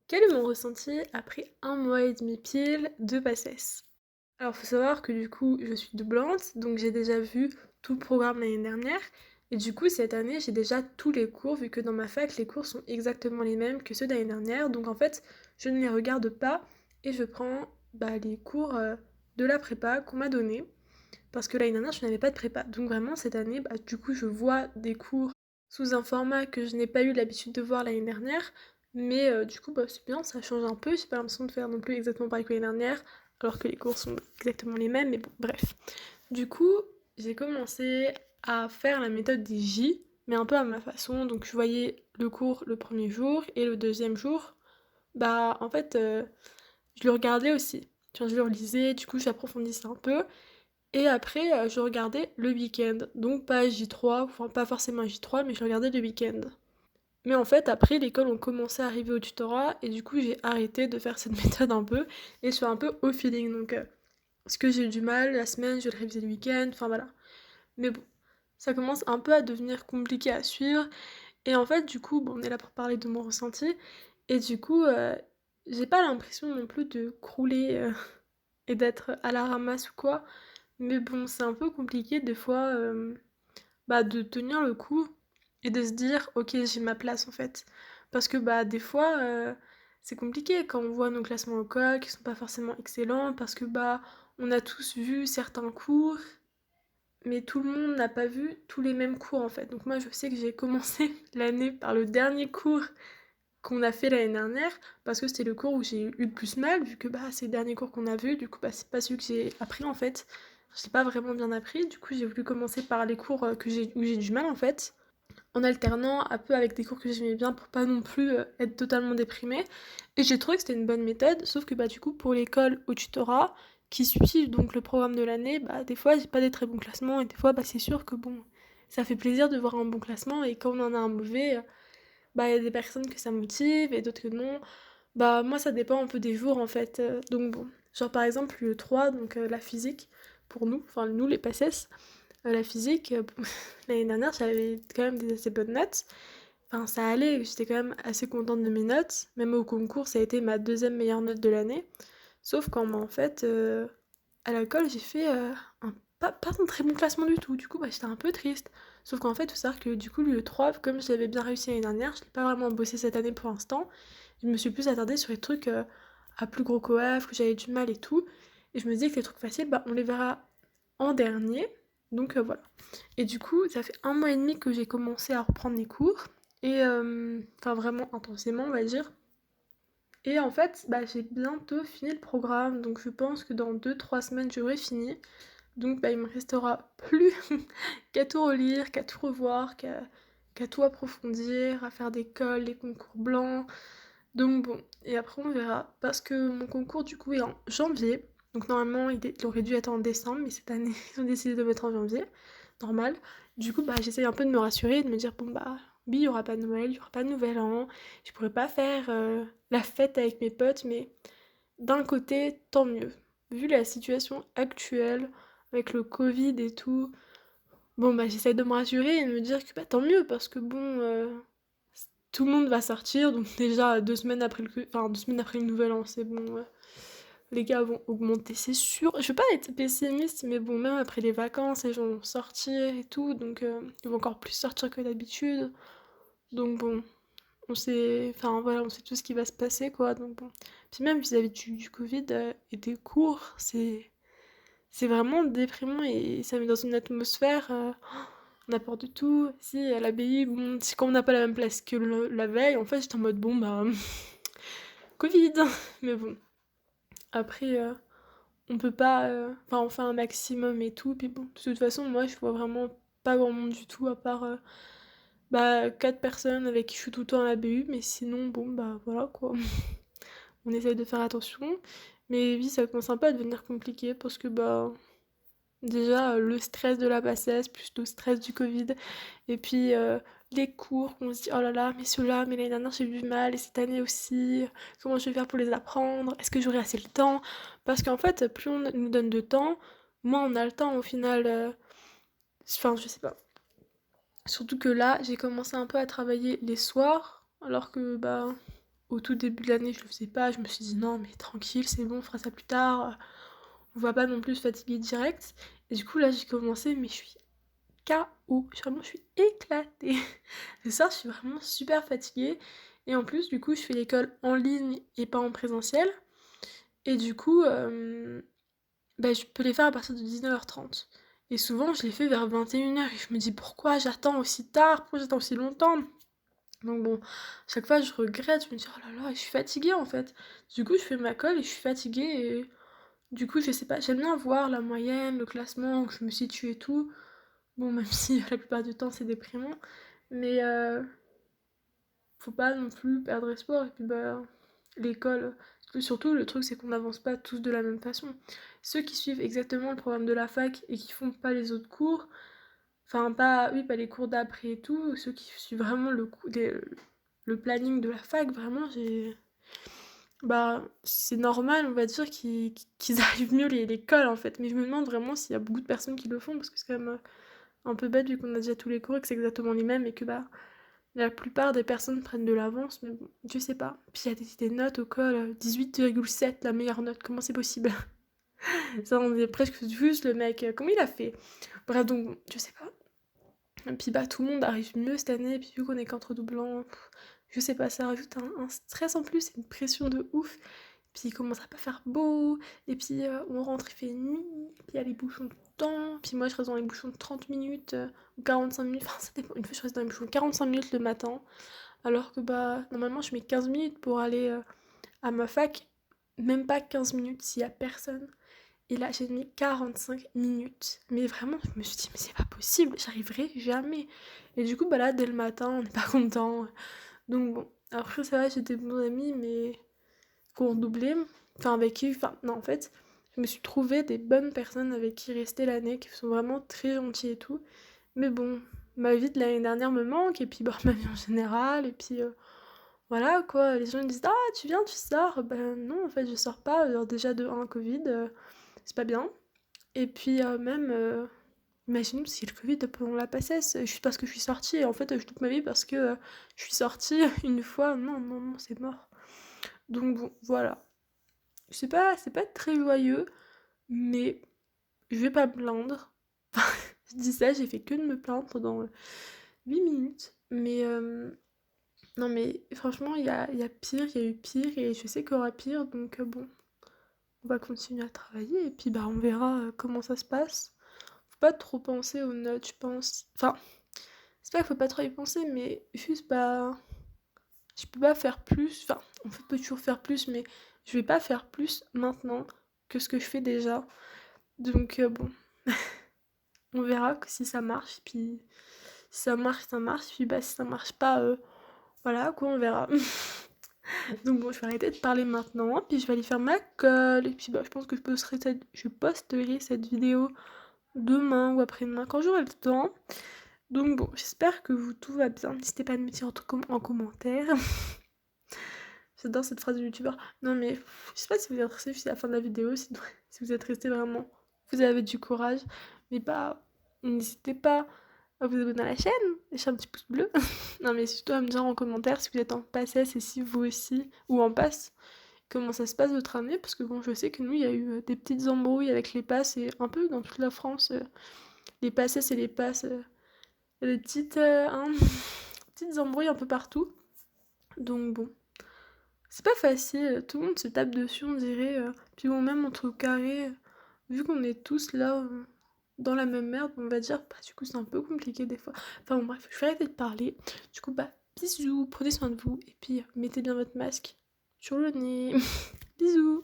Quel est mon ressenti après 1 mois et demi pile de PACES? Alors faut savoir que du coup je suis doublante, donc j'ai déjà vu tout le programme l'année dernière, et du coup cette année j'ai déjà tous les cours, vu que dans ma fac les cours sont exactement les mêmes que ceux d'année dernière, donc en fait je ne les regarde pas et je prends les cours de la prépa qu'on m'a donné, parce que l'année dernière je n'avais pas de prépa, donc vraiment cette année du coup je vois des cours sous un format que je n'ai pas eu l'habitude de voir l'année dernière, mais du coup c'est bien, ça change un peu, j'ai pas l'impression de faire non plus exactement pareil que l'année dernière, alors que les cours sont exactement les mêmes, mais bon, bref. Du coup, j'ai commencé à faire la méthode des J, mais un peu à ma façon, donc je voyais le cours le premier jour, et le deuxième jour, en fait, je le regardais aussi. Enfin, je le relisais, du coup j'approfondissais un peu, et après, je regardais le week-end. Donc pas J3, enfin pas forcément J3, mais je regardais le week-end. Mais en fait, après, l'école ont commencé à arriver au tutorat, et du coup, j'ai arrêté de faire cette méthode un peu, et je suis un peu au feeling. Donc, ce que j'ai eu du mal, la semaine, je vais le réviser le week-end, enfin voilà. Mais bon, ça commence un peu à devenir compliqué à suivre, et en fait, du coup, on est là pour parler de mon ressenti, et du coup, j'ai pas l'impression non plus de crouler et d'être à la ramasse ou quoi. Mais bon, c'est un peu compliqué des fois de tenir le coup et de se dire ok, j'ai ma place en fait. Parce que des fois c'est compliqué quand on voit nos classements au coq qui sont pas forcément excellents parce que on a tous vu certains cours mais tout le monde n'a pas vu tous les mêmes cours en fait. Donc moi je sais que j'ai commencé l'année par le dernier cours qu'on a fait l'année dernière parce que c'était le cours où j'ai eu le plus mal vu que c'est le dernier cours qu'on a vu, du coup c'est pas celui que j'ai appris en fait. Je l'ai pas vraiment bien appris, du coup j'ai voulu commencer par les cours où j'ai du mal en fait, en alternant un peu avec des cours que j'aimais bien pour pas non plus être totalement déprimée. Et j'ai trouvé que c'était une bonne méthode, sauf que du coup pour l'école au tutorat, qui suit donc le programme de l'année, des fois j'ai pas des très bons classements et des fois c'est sûr que bon, ça fait plaisir de voir un bon classement et quand on en a un mauvais, il y a des personnes que ça motive et d'autres que non. Moi ça dépend un peu des jours en fait. Donc bon, genre par exemple le 3, donc la physique, pour nous, enfin nous les PACES, la physique, l'année dernière j'avais quand même des assez bonnes notes. Enfin ça allait, j'étais quand même assez contente de mes notes. Même au concours ça a été ma deuxième meilleure note de l'année. Sauf qu'en en fait, à l'école j'ai fait pas un très bon classement du tout. Du coup j'étais un peu triste. Sauf qu'en fait, il faut savoir que du coup, le 3, comme je l'avais bien réussi l'année dernière, je l'ai pas vraiment bossé cette année pour l'instant. Je me suis plus attardée sur les trucs à plus gros coef, que j'avais du mal et tout. Et je me dis que les trucs faciles, on les verra en dernier. Donc voilà. Et du coup, ça fait 1 mois et demi que j'ai commencé à reprendre les cours. Et enfin, vraiment intensément, on va dire. Et en fait, j'ai bientôt fini le programme. Donc je pense que dans 2 3 semaines, j'aurai fini. Donc il me restera plus qu'à tout relire, qu'à tout revoir, qu'à tout approfondir, à faire des cols, des concours blancs. Donc bon, et après on verra. Parce que mon concours du coup est en janvier. Donc normalement il aurait dû être en décembre, mais cette année ils ont décidé de mettre en janvier. Normal. Du coup j'essaye un peu de me rassurer, de me dire oui, il y aura pas de Noël, il y aura pas de Nouvel An. Je pourrais pas faire la fête avec mes potes, mais d'un côté, tant mieux. Vu la situation actuelle, avec le Covid et tout, j'essaie de me rassurer et de me dire que tant mieux, parce que tout le monde va sortir, donc déjà 2 semaines après enfin, 2 semaines après le nouvel an, c'est bon, les gars vont augmenter, c'est sûr. Je veux pas être pessimiste, mais bon, même après les vacances, les gens vont sortir et tout, donc ils vont encore plus sortir que d'habitude. Donc bon, enfin voilà, on sait tout ce qui va se passer, quoi, donc bon. Puis même vis-à-vis du Covid et des cours, c'est vraiment déprimant et ça met dans une atmosphère, on a peur de tout. Si, à l'abbaye, bon, c'est comme on n'a pas la même place que la veille, en fait, j'étais en mode, Covid. Mais bon, après, on peut pas, enfin, on fait un maximum et tout, puis bon, de toute façon, moi, je vois vraiment pas grand monde du tout, à part, 4 personnes avec qui je suis tout le temps à la BU, mais sinon, voilà, quoi. On essaye de faire attention. Mais oui, ça commence un peu à devenir compliqué parce que déjà le stress de la bassesse plus le stress du Covid et puis les cours qu'on se dit oh là là mais ceux-là mais l'année dernière j'ai eu du mal et cette année aussi comment je vais faire pour les apprendre, est-ce que j'aurai assez le temps, parce qu'en fait plus on nous donne de temps moins on a le temps au final, enfin je sais pas, surtout que là j'ai commencé un peu à travailler les soirs alors que au tout début de l'année, je le faisais pas. Je me suis dit non, mais tranquille, c'est bon, on fera ça plus tard. On va pas non plus se fatiguer direct. Et du coup, là, j'ai commencé, mais je suis KO. Je suis éclatée. C'est ça, je suis vraiment super fatiguée. Et en plus, du coup, je fais l'école en ligne et pas en présentiel. Et du coup, bah, je peux les faire à partir de 19h30. Et souvent, je les fais vers 21h. Et je me dis, pourquoi j'attends aussi tard? Pourquoi j'attends aussi longtemps? Donc bon, chaque fois, je regrette. Je me dis, oh là là, je suis fatiguée en fait. Du coup, je fais ma colle et je suis fatiguée. Et du coup, je sais pas, j'aime bien voir la moyenne, le classement, où je me situe et tout. Bon, même si la plupart du temps, c'est déprimant. Mais faut pas non plus perdre espoir. Et puis bah, l'école, surtout le truc c'est qu'on n'avance pas tous de la même façon. Ceux qui suivent exactement le programme de la fac et qui font pas les autres cours, enfin pas, oui, pas les cours d'après et tout, ceux qui suivent vraiment le planning de la fac, vraiment, bah, c'est normal, on va dire, qu'ils arrivent mieux l'école en fait. Mais je me demande vraiment s'il y a beaucoup de personnes qui le font, parce que c'est quand même un peu bête vu qu'on a déjà tous les cours et que c'est exactement les mêmes et que bah la plupart des personnes prennent de l'avance, mais bon, je sais pas. Puis il y a des notes au col, 18,7, la meilleure note, comment c'est possible? Ça, on est presque juste le mec, comment il a fait? Bref, donc, je sais pas. Et puis bah, tout le monde arrive mieux cette année, et puis vu qu'on est qu'entre doublants, je sais pas, ça rajoute un stress en plus, une pression de ouf. Puis il commence à pas faire beau, et puis on rentre, il fait nuit, puis il y a les bouchons tout le temps, puis moi je reste dans les bouchons de 30 minutes, ou 45 minutes, enfin ça dépend, une fois je reste dans les bouchons de 45 minutes le matin, alors que bah normalement je mets 15 minutes pour aller à ma fac, même pas 15 minutes s'il y a personne. Et là j'ai mis 45 minutes. Mais vraiment, je me suis dit, mais c'est pas possible, j'arriverai jamais. Et du coup, bah là, dès le matin, on n'est pas content. Donc bon, après ça va, j'ai des bons amis, mais qui ont redoublé. Enfin, avec qui, enfin, non, en fait, je me suis trouvé des bonnes personnes avec qui rester l'année, qui sont vraiment très gentilles et tout. Mais bon, ma vie de l'année dernière me manque, et puis bah, ma vie en général, et puis voilà quoi, les gens me disent ah tu viens, tu sors. Ben non, en fait je sors pas. Alors déjà de un Covid, c'est pas bien. Et puis même, imaginons si le Covid pendant la passesse, juste parce que je suis sortie, et en fait je loupe ma vie parce que je suis sortie une fois. Non, non, non, c'est mort. Donc bon, voilà. C'est pas très joyeux, mais je vais pas me plaindre. Je dis ça, j'ai fait que de me plaindre pendant 8 minutes. Mais non mais franchement, il y a pire, il y a eu pire et je sais qu'il y aura pire, donc bon, on va continuer à travailler et puis bah on verra comment ça se passe. Faut pas trop penser aux notes, je pense. Enfin, c'est pas qu'il faut pas trop y penser, mais juste bah, je peux pas faire plus. Enfin, on peut toujours faire plus, mais je vais pas faire plus maintenant que ce que je fais déjà. Donc bon, on verra que si ça marche, puis si ça marche, puis bah si ça marche pas, voilà quoi, on verra. Donc bon, je vais arrêter de parler maintenant, puis je vais aller faire ma colle, et puis bah, je pense que je posterai cette vidéo demain ou après-demain, quand j'aurai le temps. Donc bon, j'espère que tout va bien. N'hésitez pas à me dire en commentaire. J'adore cette phrase de youtubeur. Non mais, je sais pas si vous êtes resté jusqu'à la fin de la vidéo, si vous êtes resté vraiment, vous avez du courage. Mais bah, n'hésitez pas à vous abonner à la chaîne, lâcher un petit pouce bleu. Non mais surtout à me dire en commentaire si vous êtes en PACES et si vous aussi, ou en passe, comment ça se passe votre année. Parce que bon, je sais que nous, il y a eu des petites embrouilles avec les passes et un peu dans toute la France, les PACES et les passes, il y a des petites embrouilles un peu partout. Donc bon. C'est pas facile, tout le monde se tape dessus, on dirait. Puis bon, même entre carrés, vu qu'on est tous là dans la même merde, on va dire, bah du coup c'est un peu compliqué des fois. Enfin bon, bref, je vais arrêter de parler. Du coup, bah bisous, prenez soin de vous, et puis mettez bien votre masque sur le nez. Bisous.